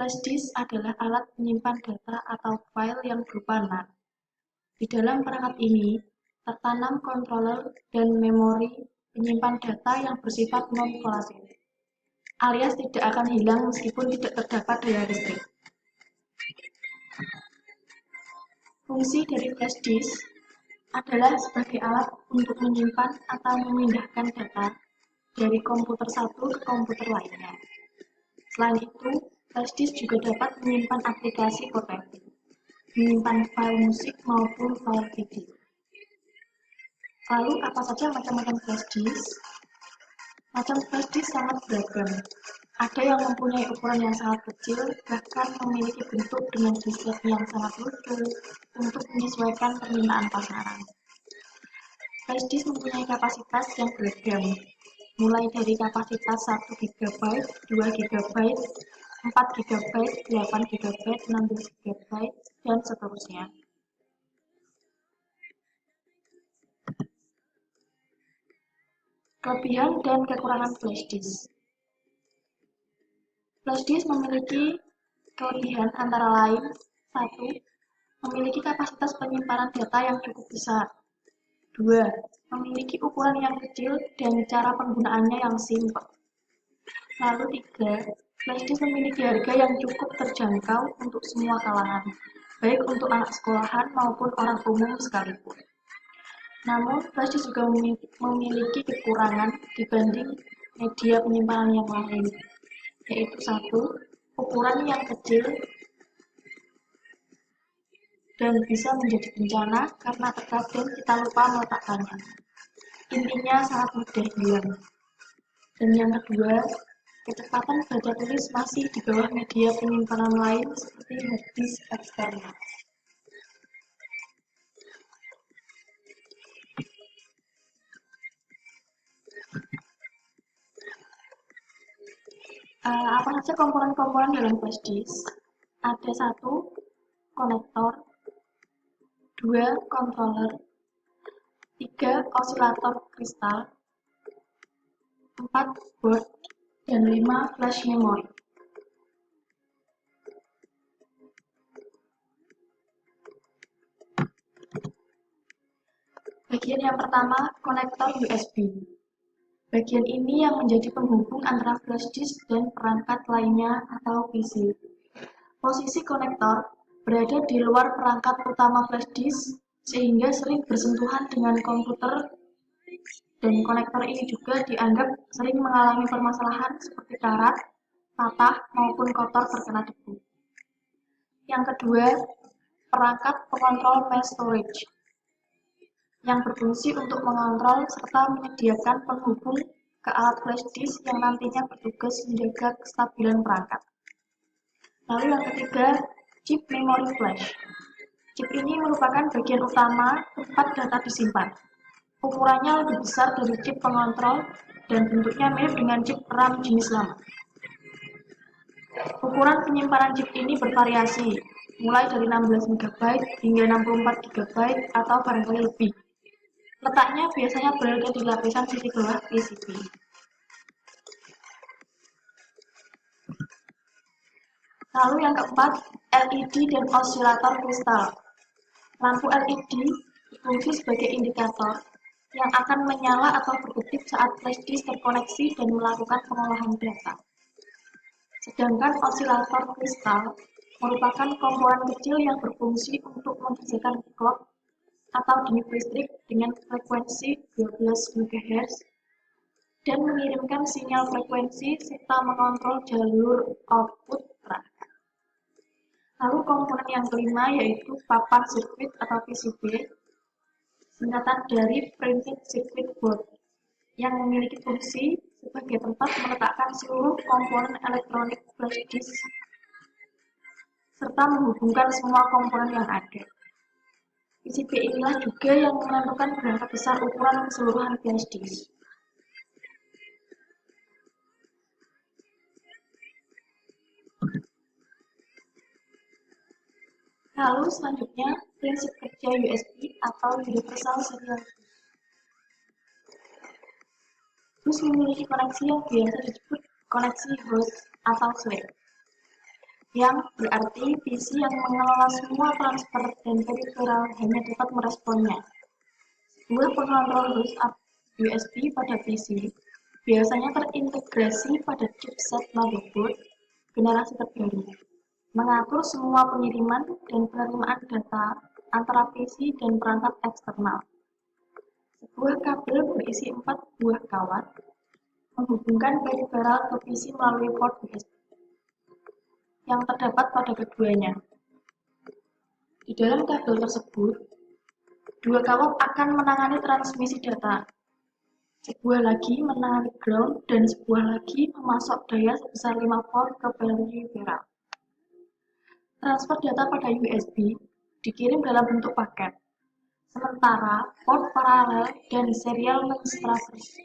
Flash disk adalah alat penyimpan data atau file yang berupa NAND. Di dalam perangkat ini, tertanam controller dan memori penyimpan data yang bersifat non-volatil, alias tidak akan hilang meskipun tidak terdapat daya listrik. Fungsi dari flash disk adalah sebagai alat untuk menyimpan atau memindahkan data dari komputer satu ke komputer lainnya. Selain itu, flash disk juga dapat menyimpan aplikasi potensi, menyimpan file musik maupun file video. Lalu, apa saja macam-macam flash disk? Macam flash disk sangat beragam. Ada yang mempunyai ukuran yang sangat kecil, bahkan memiliki bentuk dengan display yang sangat lucu untuk menyesuaikan permintaan pasaran. Flash disk mempunyai kapasitas yang beragam, mulai dari kapasitas 1 GB, 2 GB, 4 GB, 8 GB, 16 GB, dan seterusnya. Kelebihan dan kekurangan flash disk. Flash disk memiliki kelebihan antara lain: 1. Memiliki kapasitas penyimpanan data yang cukup besar. 2. Memiliki ukuran yang kecil dan cara penggunaannya yang simpel. Lalu 3. Flash disk memiliki harga yang cukup terjangkau untuk semua kalangan, baik untuk anak sekolahan maupun orang umum sekalipun. Namun, flash disk juga memiliki kekurangan dibanding media penyimpanan yang lain, yaitu 1. Ukuran yang kecil dan bisa menjadi bencana karena terkadang kita lupa meletakkannya. Intinya sangat mudah hilang. Dan yang kedua, kecepatan baca tulis masih di bawah media penyimpanan lain seperti hard disk eksternal. Apa saja komponen-komponen dalam flash disk? Ada 1. Konektor, 2. Controller, 3. Osilator kristal, 4. Board, dan 5. Flash memory. Bagian yang pertama, konektor USB. Bagian ini yang menjadi penghubung antara flash disk dan perangkat lainnya atau PC. Posisi konektor berada di luar perangkat utama flash disk, sehingga sering bersentuhan dengan komputer, dan konektor ini juga dianggap sering mengalami permasalahan seperti karat, patah, maupun kotor terkena debu. Yang kedua, perangkat pengontrol mass storage, yang berfungsi untuk mengontrol serta menyediakan penghubung ke alat flash disk yang nantinya bertugas menjaga kestabilan perangkat. Lalu yang ketiga, chip memori flash. Chip ini merupakan bagian utama tempat data disimpan. Ukurannya lebih besar dari chip pengontrol dan bentuknya mirip dengan chip RAM jenis lama. Ukuran penyimpanan chip ini bervariasi, mulai dari 16 MB hingga 64 GB atau barangkali lebih. Letaknya biasanya berada di lapisan sisi bawah PCB. Lalu yang keempat, LED dan osilator kristal. Lampu LED berfungsi sebagai indikator yang akan menyala atau berkedip saat flash disk terkoneksi dan melakukan pengolahan data. Sedangkan osilator kristal merupakan komponen kecil yang berfungsi untuk mengerjakan clock atau denyut listrik dengan frekuensi 12 MHz dan mengirimkan sinyal frekuensi serta mengontrol jalur output perangkat. Lalu komponen yang kelima yaitu papan sirkuit atau PCB, singkatan dari printed circuit board, yang memiliki fungsi sebagai tempat meletakkan seluruh komponen elektronik flash disk serta menghubungkan semua komponen yang ada. PCB inilah juga yang menentukan berapa besar ukuran keseluruhan flash disk. Lalu selanjutnya, prinsip kerja USB atau Universal Serial Bus memiliki koneksi yang biasa disebut koneksi host atau slave. yang berarti PC yang mengelola semua transfer dan peripheral hanya dapat meresponnya. Sebuah pengontrol bootup USB pada PC biasanya terintegrasi pada chipset motherboard generasi terbaru, mengatur semua pengiriman dan penerimaan data antara PC dan perangkat eksternal. Sebuah kabel berisi 4 buah kawat menghubungkan peripheral ke PC melalui port USB yang terdapat pada keduanya. Di dalam kabel tersebut, 2 kawat akan menangani transmisi data, sebuah lagi menangani ground, dan sebuah lagi memasok daya sebesar 5 volt ke peripheral. Transfer data pada USB dikirim dalam bentuk paket, sementara port paralel dan serial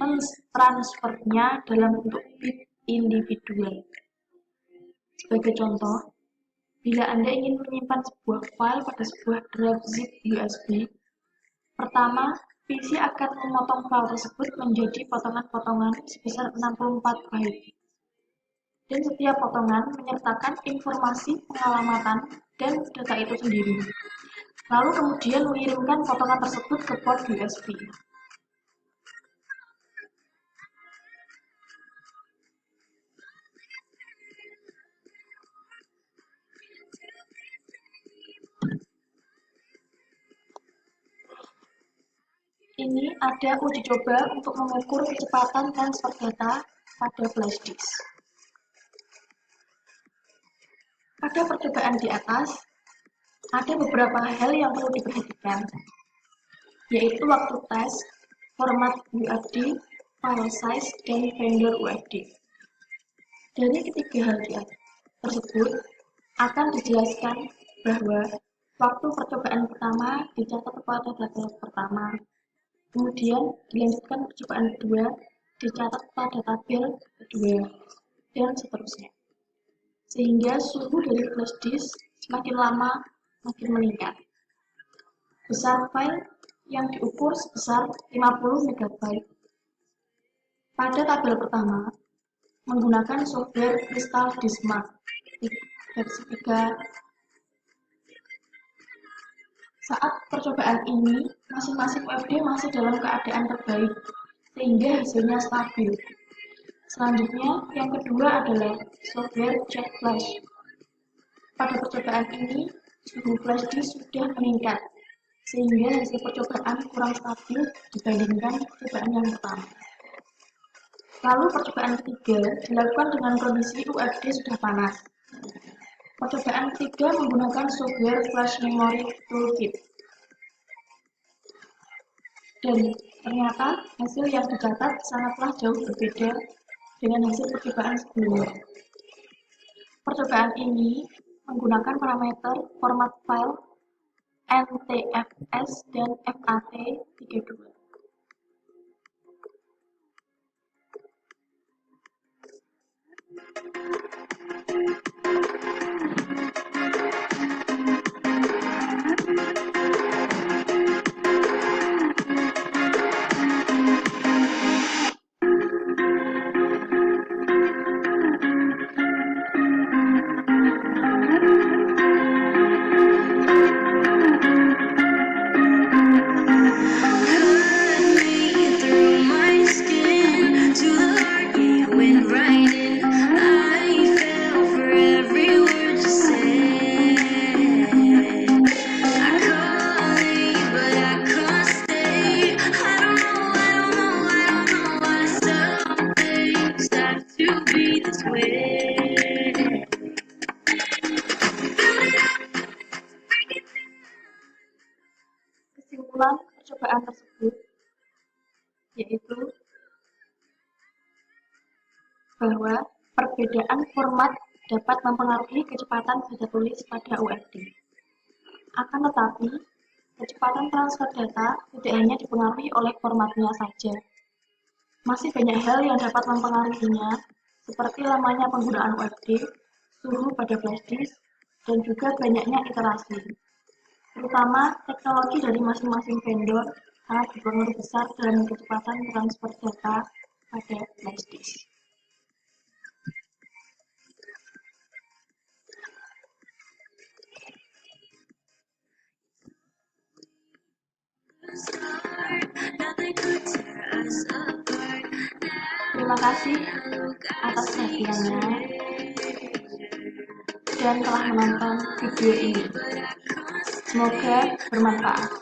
mentransfernya dalam bentuk bit individual. Sebagai contoh, bila Anda ingin menyimpan sebuah file pada sebuah drive zip USB, pertama, PC akan memotong file tersebut menjadi potongan-potongan sebesar 64 byte. Dan setiap potongan menyertakan informasi pengalamatan dan data itu sendiri. Lalu kemudian mengirimkan potongan tersebut ke port USB. Ini ada uji coba untuk mengukur kecepatan transfer data pada flash disk. Pada percobaan di atas, ada beberapa hal yang perlu diperhatikan, yaitu waktu tes, format UFD, file size, dan vendor UFD. Dari ketiga hal di atas tersebut akan dijelaskan bahwa waktu percobaan pertama dicatat pada data pertama, kemudian dilanjutkan percobaan kedua dicatat pada tabel kedua, dan seterusnya. Sehingga suhu dari flash disk semakin lama makin meningkat. Besar file yang diukur sebesar 50 MB. Pada tabel pertama, menggunakan software Crystal Disk Mark versi 3. Saat percobaan ini, masing-masing UFD masih dalam keadaan terbaik, sehingga hasilnya stabil. Selanjutnya, yang kedua adalah software Check Flash. Pada percobaan ini, suhu flash disk sudah meningkat, sehingga hasil percobaan kurang stabil dibandingkan percobaan yang pertama. Lalu percobaan ketiga dilakukan dengan kondisi UFD sudah panas. Percobaan ketiga menggunakan software Flash Memory Toolkit. Dan ternyata hasil yang dicatat sangatlah jauh berbeda dengan hasil percobaan sebelumnya. Percobaan ini menggunakan parameter format file NTFS dan FAT32. Kesimpulan percobaan tersebut yaitu bahwa perbedaan format dapat mempengaruhi kecepatan data tulis pada UFD. Akan tetapi, kecepatan transfer data tidak hanya dipengaruhi oleh formatnya saja. Masih banyak hal yang dapat mempengaruhinya, seperti lamanya penggunaan UFD, suhu pada flash disk, dan juga banyaknya iterasi. Terutama teknologi dari masing-masing vendor sangat berpengaruh besar dalam kecepatan transfer data pada flash disk. Terima kasih atas perhatiannya dan telah menonton video ini. Semoga bermanfaat.